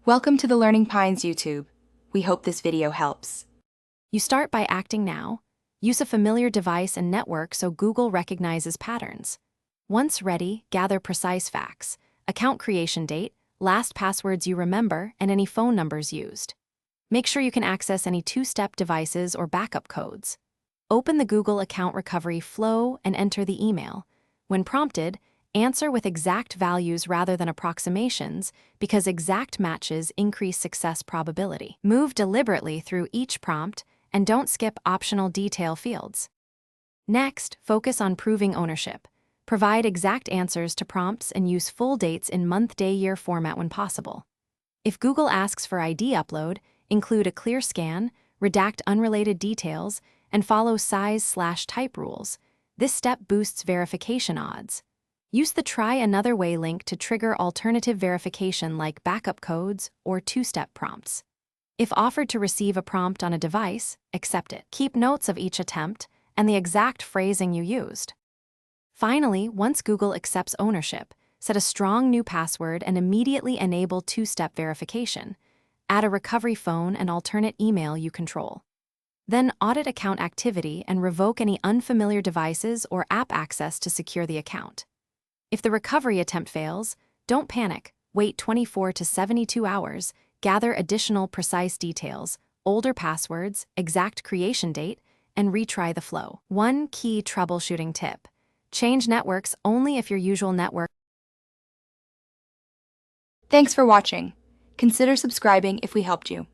Welcome to the Learning Pines YouTube. We hope this video helps. You start by acting now. Use a familiar device and network so Google recognizes patterns. Once ready, gather precise facts, account creation date, last passwords you remember, and any phone numbers used. Make sure you can access any two-step devices or backup codes. Open the Google account recovery flow and enter the email. When prompted, answer with exact values rather than approximations because exact matches increase success probability. Move deliberately through each prompt and don't skip optional detail fields. Next, focus on proving ownership. Provide exact answers to prompts and use full dates in month, day, year format when possible. If Google asks for ID upload, include a clear scan, redact unrelated details, and follow size/type rules. This step boosts verification odds. Use the Try Another Way link to trigger alternative verification like backup codes or two-step prompts. If offered to receive a prompt on a device, accept it. Keep notes of each attempt and the exact phrasing you used. Finally, once Google accepts ownership, set a strong new password and immediately enable two-step verification. Add a recovery phone and alternate email you control. Then audit account activity and revoke any unfamiliar devices or app access to secure the account. If the recovery attempt fails, don't panic. Wait 24 to 72 hours, gather additional precise details, older passwords, exact creation date, and retry the flow. One key troubleshooting tip: change networks only if your usual network. Thanks for watching. Consider subscribing if we helped you.